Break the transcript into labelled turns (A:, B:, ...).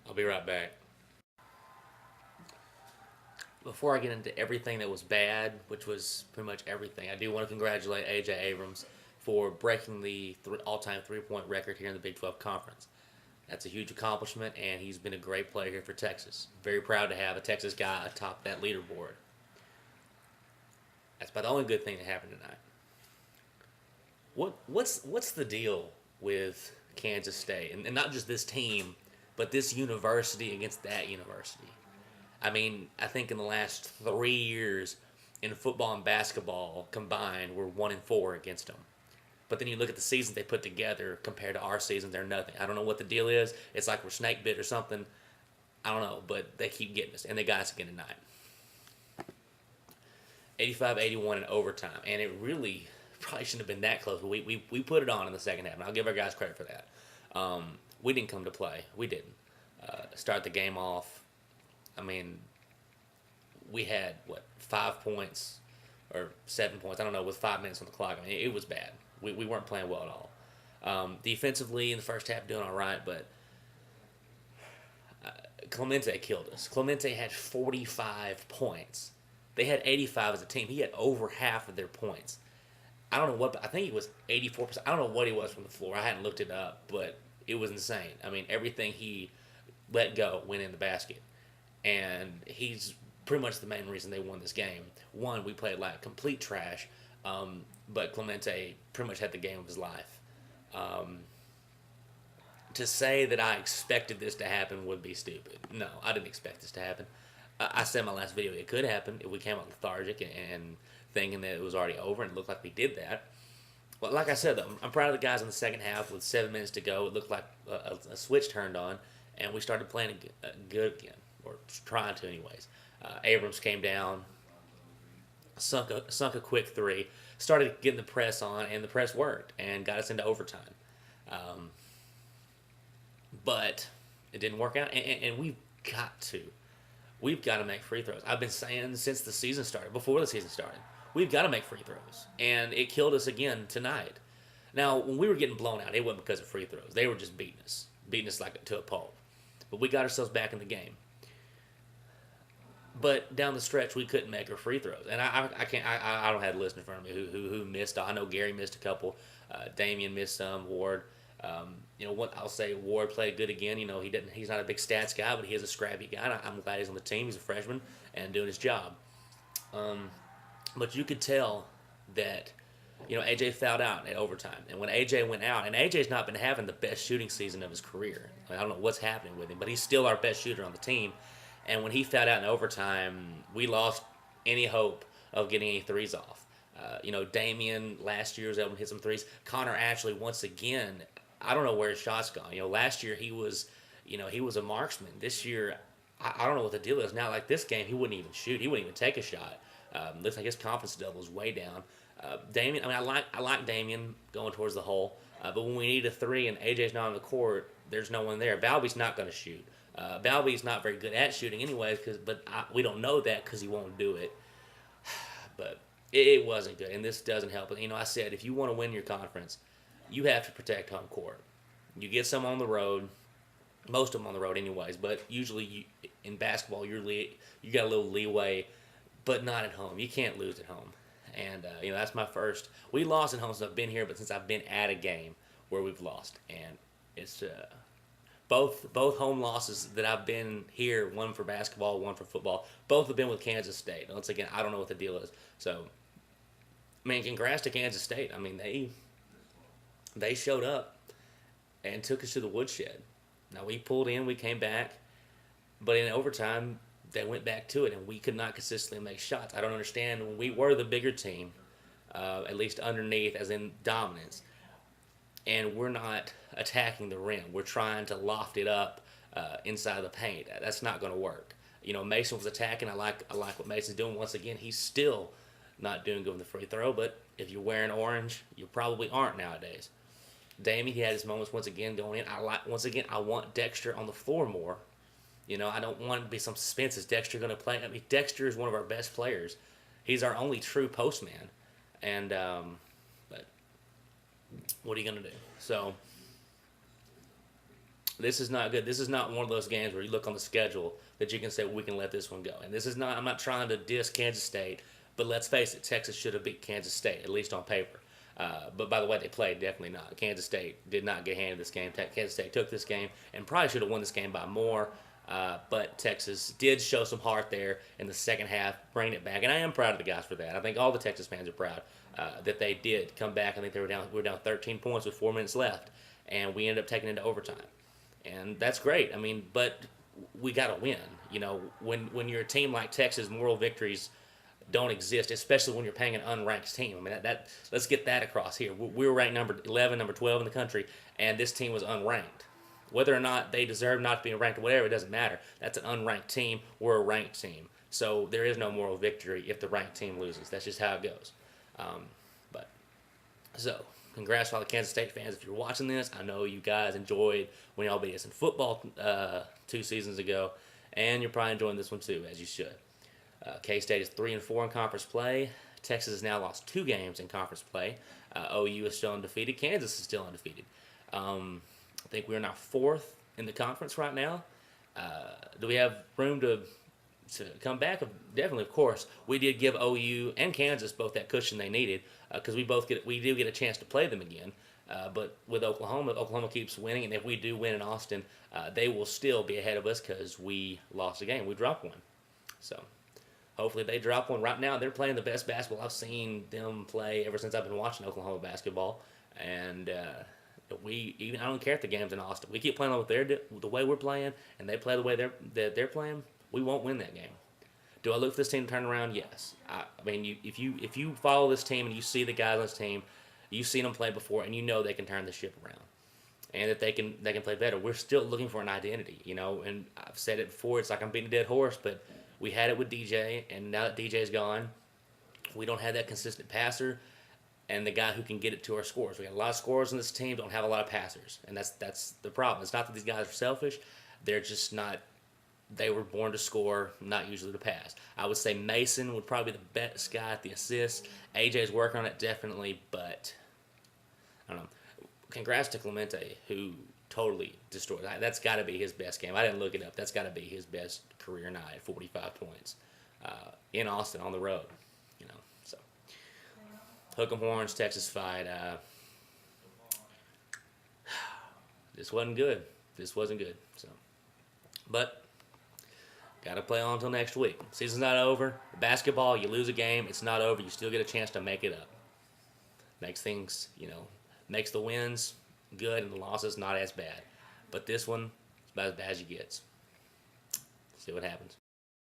A: I'll be right back. Before I get into everything that was bad, which was pretty much everything, I do want to congratulate A.J. Abrams for breaking the all-time three-point record here in the Big 12 Conference. That's a huge accomplishment, and he's been a great player here for Texas. Very proud to have a Texas guy atop that leaderboard. That's about the only good thing that happened tonight. What's the deal with Kansas State, and not just this team, but this university against that university? I mean, I think in the last 3 years in football and basketball combined, we're 1-4 against them. But then you look at the seasons they put together compared to our seasons, they're nothing. I don't know what the deal is. It's like we're snake bit or something. I don't know, but they keep getting us, and they got us again tonight. 85-81 in overtime, and it really probably shouldn't have been that close. But we put it on in the second half, and I'll give our guys credit for that. We didn't come to play. We didn't. Start the game off. I mean, we had, 5 points or 7 points, I don't know, with 5 minutes on the clock. I mean, it was bad. We weren't playing well at all. Defensively in the first half, doing all right, but Clemente killed us. Clemente had 45 points. They had 85 as a team. He had over half of their points. I don't know what, I think he was 84%. I don't know what he was from the floor. I hadn't looked it up, but it was insane. I mean, everything he let go went in the basket. And he's pretty much the main reason they won this game. One, we played like complete trash, but Clemente pretty much had the game of his life. To say that I expected this to happen would be stupid. No, I didn't expect this to happen. I said in my last video it could happen if we came out lethargic and thinking that it was already over, and it looked like we did that. Well, like I said, though, I'm proud of the guys in the second half. With 7 minutes to go, it looked like a switch turned on, and we started playing good again, or trying to anyways. Abrams came down, sunk a quick three, started getting the press on, and the press worked and got us into overtime. But it didn't work out, and we've got to make free throws. I've been saying since the season started, before the season started, we've got to make free throws, and it killed us again tonight. Now, when we were getting blown out, it wasn't because of free throws. They were just beating us like to a pulp. But we got ourselves back in the game. But down the stretch, we couldn't make our free throws, and I can't. I don't have the list in front of me who missed. I know Gary missed a couple. Damian missed some. Ward. What I'll say, Ward played good again. He's not a big stats guy, but he is a scrappy guy. I'm glad he's on the team. He's a freshman and doing his job. But you could tell that, AJ fouled out at overtime. And when AJ went out, and AJ's not been having the best shooting season of his career. I don't know what's happening with him, but he's still our best shooter on the team. And when he fouled out in overtime, we lost any hope of getting any threes off. Damian last year was able to hit some threes. Connor Ashley, once again, I don't know where his shot's gone. Last year he was a marksman. This year, I don't know what the deal is. Now, like this game, he wouldn't even shoot. He wouldn't even take a shot. Looks like his confidence level is way down. Damian, I like Damian going towards the hole, but when we need a three and AJ's not on the court, there's no one there. Valby's not going to shoot. Valby's not very good at shooting anyways, but we don't know that because he won't do it. But it wasn't good, and this doesn't help. I said if you want to win your conference, you have to protect home court. You get some on the road, most of them on the road anyways, but usually in basketball you got a little leeway, but not at home. You can't lose at home. And, that's my first. We lost at home since I've been here, but since I've been at a game where we've lost. And it's both home losses that I've been here, one for basketball, one for football, both have been with Kansas State. Once again, I don't know what the deal is. So, congrats to Kansas State. They showed up and took us to the woodshed. Now, we pulled in, we came back, but in overtime, they went back to it, and we could not consistently make shots. I don't understand. When we were the bigger team, at least underneath, as in dominance, and we're not attacking the rim. We're trying to loft it up inside the paint. That's not going to work. Mason was attacking. I like what Mason's doing. Once again, he's still not doing good with the free throw, but if you're wearing orange, you probably aren't nowadays. Damien, he had his moments once again going in. I want Dexter on the floor more. I don't want it to be some suspense. Is Dexter going to play? Dexter is one of our best players. He's our only true postman. And, but what are you going to do? So, This is not good. This is not one of those games where you look on the schedule that you can say we can let this one go. And this is not. I'm not trying to diss Kansas State, but let's face it, Texas should have beat Kansas State at least on paper. But by the way they played, definitely not. Kansas State did not get handed this game. Kansas State took this game and probably should have won this game by more. But Texas did show some heart there in the second half, bringing it back, and I am proud of the guys for that. I think all the Texas fans are proud that they did come back. I think we were down 13 points with 4 minutes left, and we ended up taking it into overtime, and that's great. I mean, but we got to win. You know, when you're a team like Texas, moral victories don't exist, especially when you're playing an unranked team. I mean, that let's get that across here. We were ranked number 11, number 12 in the country, and this team was unranked. Whether or not they deserve not to be ranked or whatever, it doesn't matter. That's an unranked team. We're a ranked team. So there is no moral victory if the ranked team loses. That's just how it goes. So congrats to all the Kansas State fans. If you're watching this, I know you guys enjoyed when y'all beat us in football 2 seasons ago, and you're probably enjoying this one too, as you should. K-State is 3-4 in conference play. Texas has now lost 2 games in conference play. OU is still undefeated. Kansas is still undefeated. I think we're now 4th in the conference right now. Do we have room to come back? Definitely, of course. We did give OU and Kansas both that cushion they needed because we do get a chance to play them again. But with Oklahoma keeps winning, and if we do win in Austin, they will still be ahead of us because we lost a game. We dropped one. So hopefully they drop one. Right now, they're playing the best basketball I've seen them play ever since I've been watching Oklahoma basketball. And I don't care if the game's in Austin. We keep playing the way we're playing, and they play the way they're playing. We won't win that game. Do I look for this team to turn around? Yes. I mean, if you follow this team and you see the guys on this team, you've seen them play before, and you know they can turn the ship around, and that they can play better. We're still looking for an identity, you know. And I've said it before. It's like I'm beating a dead horse, but we had it with DJ, and now that DJ's gone, we don't have that consistent passer and the guy who can get it to our scores. We got a lot of scorers on this team, don't have a lot of passers, and that's the problem. It's not that these guys are selfish; they're just not. They were born to score, not usually to pass. I would say Mason would probably be the best guy at the assist. AJ's working on it definitely, but I don't know. Congrats to Clemente, who totally destroyed. That's got to be his best game. I didn't look it up. That's got to be his best career night, 45 points in Austin on the road. You know, so Hook 'em Horns, Texas fight. This wasn't good. This wasn't good. So, but got to play on until next week. Season's not over. Basketball, you lose a game, it's not over. You still get a chance to make it up. Makes things, makes the wins good and the losses not as bad. But this one is about as bad as you get. See what happens.